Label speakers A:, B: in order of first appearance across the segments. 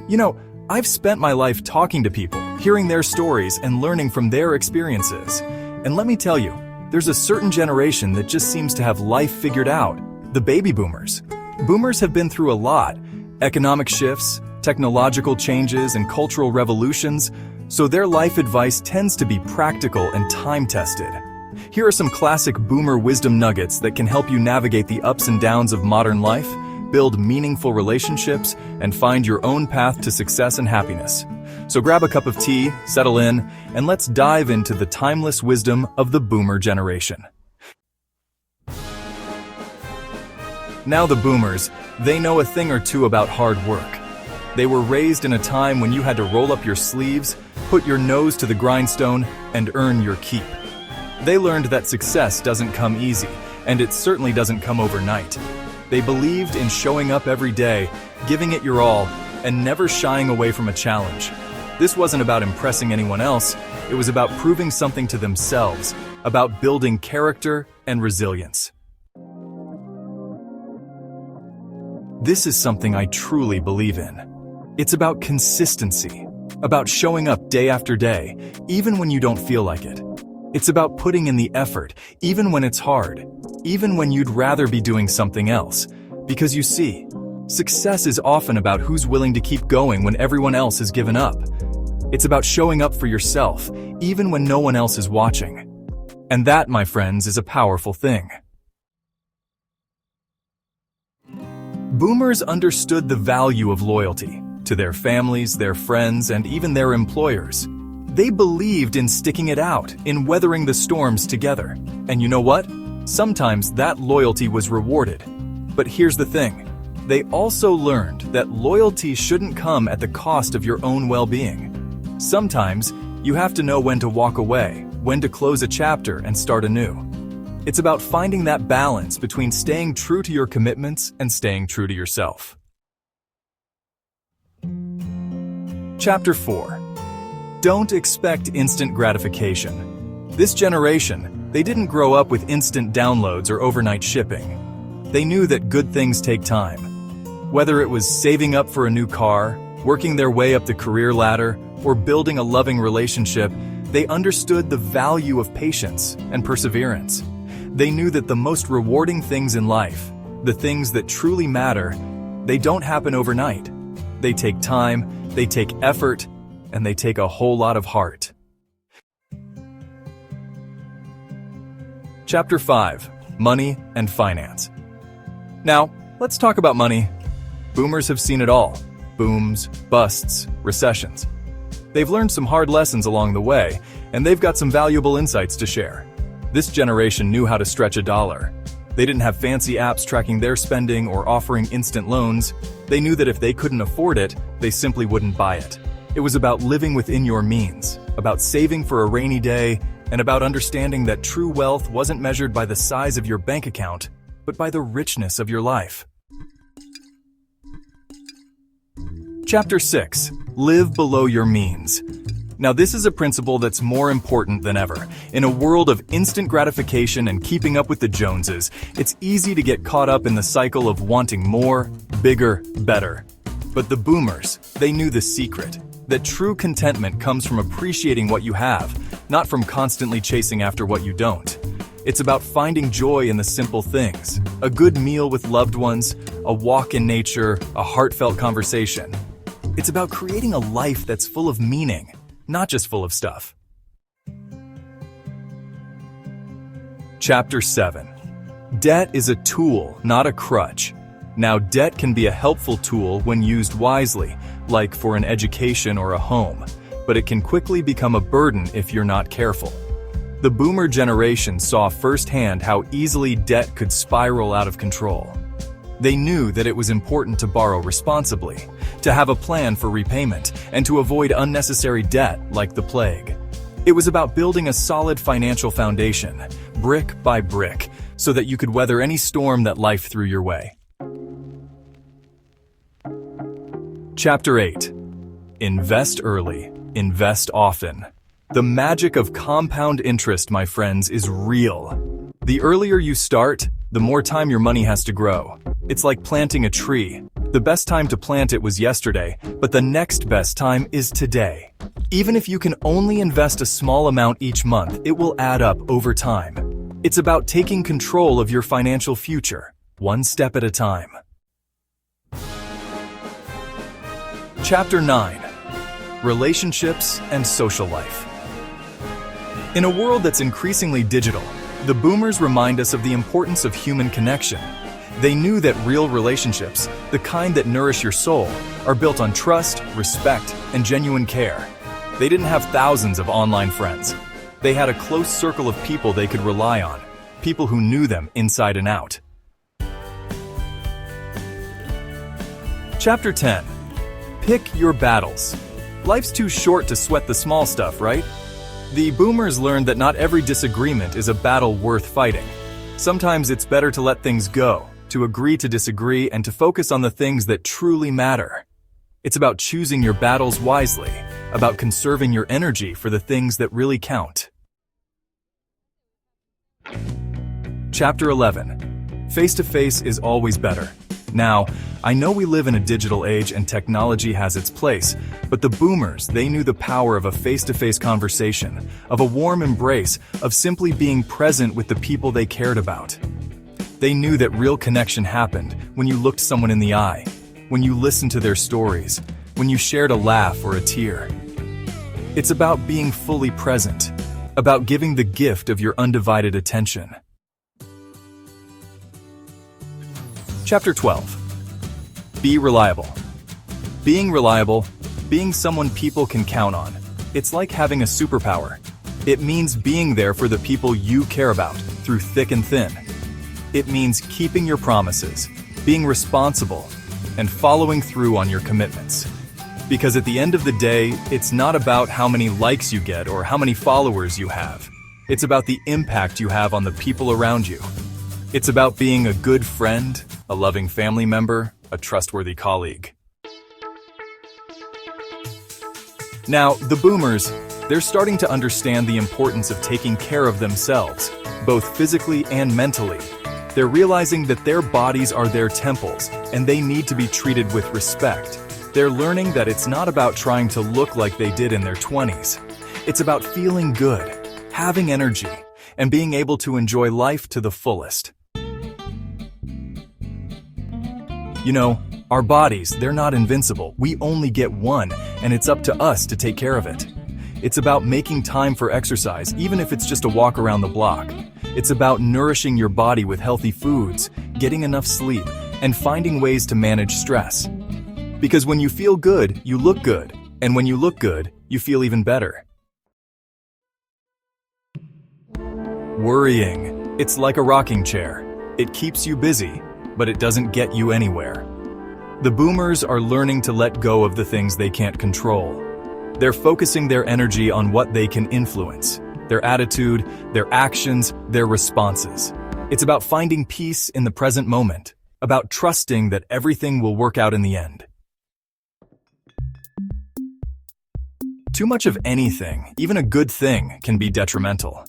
A: You know, I've spent my life talking to people, hearing their stories, and learning from their experiences. And let me tell you, there's a certain generation that just seems to have life figured out, the baby boomers. Boomers have been through a lot: economic shifts, technological changes, and cultural revolutions, so their life advice tends to be practical and time-tested. Here are some classic boomer wisdom nuggets that can help you navigate the ups and downs of modern life, build meaningful relationships, and find your own path to success and happiness. So grab a cup of tea, settle in, and let's dive into the timeless wisdom of the boomer generation. Now the boomers, they know a thing or two about hard work. They were raised in a time when you had to roll up your sleeves, put your nose to the grindstone, and earn your keep. They learned that success doesn't come easy, and it certainly doesn't come overnight. They believed in showing up every day, giving it your all, and never shying away from a challenge. This wasn't about impressing anyone else, it was about proving something to themselves, about building character and resilience. This is something I truly believe in. It's about consistency, about showing up day after day, even when you don't feel like it. It's about putting in the effort, even when it's hard, even when you'd rather be doing something else. Because you see, success is often about who's willing to keep going when everyone else has given up. It's about showing up for yourself, even when no one else is watching. And that, my friends, is a powerful thing. Boomers understood the value of loyalty to their families, their friends, and even their employers. They believed in sticking it out, in weathering the storms together. And you know what? Sometimes that loyalty was rewarded. But here's the thing. They also learned that loyalty shouldn't come at the cost of your own well-being. Sometimes you have to know when to walk away, when to close a chapter and start anew. It's about finding that balance between staying true to your commitments and staying true to yourself. Chapter 4. Don't expect instant gratification. This generation, they didn't grow up with instant downloads or overnight shipping. They knew that good things take time. Whether it was saving up for a new car, working their way up the career ladder, or building a loving relationship, they understood the value of patience and perseverance. They knew that the most rewarding things in life, the things that truly matter, they don't happen overnight. They take time, they take effort, and they take a whole lot of heart. Chapter 5. Money and Finance. Now, let's talk about money. Boomers have seen it all: booms, busts, recessions. They've learned some hard lessons along the way, and they've got some valuable insights to share. This generation knew how to stretch a dollar. They didn't have fancy apps tracking their spending or offering instant loans. They knew that if they couldn't afford it, they simply wouldn't buy it. It was about living within your means, about saving for a rainy day, and about understanding that true wealth wasn't measured by the size of your bank account, but by the richness of your life. Chapter 6. Live below your means. Now, this is a principle that's more important than ever. In a world of instant gratification and keeping up with the Joneses, it's easy to get caught up in the cycle of wanting more, bigger, better. But the boomers, they knew the secret, that true contentment comes from appreciating what you have, not from constantly chasing after what you don't. It's about finding joy in the simple things: a good meal with loved ones, a walk in nature, a heartfelt conversation. It's about creating a life that's full of meaning, not just full of stuff. Chapter 7. Debt is a tool, not a crutch. Now, debt can be a helpful tool when used wisely, like for an education or a home, but it can quickly become a burden if you're not careful. The boomer generation saw firsthand how easily debt could spiral out of control. They knew that it was important to borrow responsibly, to have a plan for repayment, and to avoid unnecessary debt like the plague. It was about building a solid financial foundation, brick by brick, so that you could weather any storm that life threw your way. Chapter 8. Invest early, invest often. The magic of compound interest, my friends, is real. The earlier you start, the more time your money has to grow. It's like planting a tree. The best time to plant it was yesterday, but the next best time is today. Even if you can only invest a small amount each month, it will add up over time. It's about taking control of your financial future, one step at a time. Chapter 9. Relationships and Social Life. In a world that's increasingly digital, the boomers remind us of the importance of human connection. They knew that real relationships, the kind that nourish your soul, are built on trust, respect, and genuine care. They didn't have thousands of online friends. They had a close circle of people they could rely on, people who knew them inside and out. Chapter 10. Pick your battles. Life's too short to sweat the small stuff, right? The boomers learned that not every disagreement is a battle worth fighting. Sometimes it's better to let things go, to agree to disagree, and to focus on the things that truly matter. It's about choosing your battles wisely, about conserving your energy for the things that really count. Chapter 11. Face-to-face is always better. Now, I know we live in a digital age and technology has its place, but the boomers, they knew the power of a face-to-face conversation, of a warm embrace, of simply being present with the people they cared about. They knew that real connection happened when you looked someone in the eye, when you listened to their stories, when you shared a laugh or a tear. It's about being fully present, about giving the gift of your undivided attention. Chapter 12. Be reliable. Being reliable, being someone people can count on. It's like having a superpower. It means being there for the people you care about, through thick and thin. It means keeping your promises, being responsible, and following through on your commitments. Because at the end of the day, it's not about how many likes you get or how many followers you have. It's about the impact you have on the people around you. It's about being a good friend, a loving family member, a trustworthy colleague. Now, the boomers, they're starting to understand the importance of taking care of themselves, both physically and mentally. They're realizing that their bodies are their temples, and they need to be treated with respect. They're learning that it's not about trying to look like they did in their 20s. It's about feeling good, having energy, and being able to enjoy life to the fullest. You know, our bodies, they're not invincible. We only get one, and it's up to us to take care of it. It's about making time for exercise, even if it's just a walk around the block. It's about nourishing your body with healthy foods, getting enough sleep, and finding ways to manage stress. Because when you feel good, you look good, and when you look good, you feel even better. Worrying. It's like a rocking chair. It keeps you busy, but it doesn't get you anywhere. The boomers are learning to let go of the things they can't control. They're focusing their energy on what they can influence, their attitude, their actions, their responses. It's about finding peace in the present moment, about trusting that everything will work out in the end. Too much of anything, even a good thing, can be detrimental.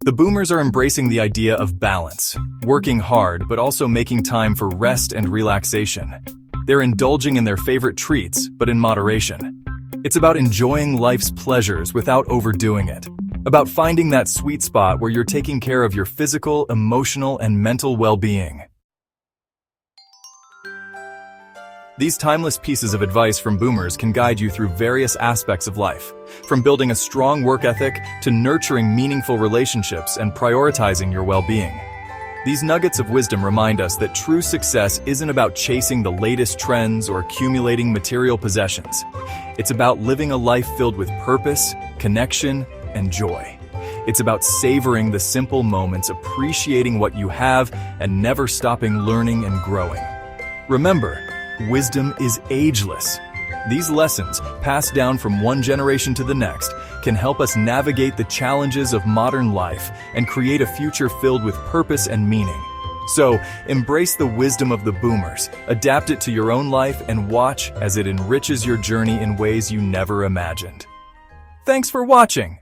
A: The boomers are embracing the idea of balance, working hard but also making time for rest and relaxation. They're indulging in their favorite treats, but in moderation. It's about enjoying life's pleasures without overdoing it, about finding that sweet spot where you're taking care of your physical, emotional, and mental well-being. These timeless pieces of advice from boomers can guide you through various aspects of life, from building a strong work ethic to nurturing meaningful relationships and prioritizing your well-being. These nuggets of wisdom remind us that true success isn't about chasing the latest trends or accumulating material possessions. It's about living a life filled with purpose, connection, and joy. It's about savoring the simple moments, appreciating what you have, and never stopping learning and growing. Remember, wisdom is ageless. These lessons, passed down from one generation to the next, can help us navigate the challenges of modern life and create a future filled with purpose and meaning. So, embrace the wisdom of the boomers, adapt it to your own life, and watch as it enriches your journey in ways you never imagined. Thanks for watching!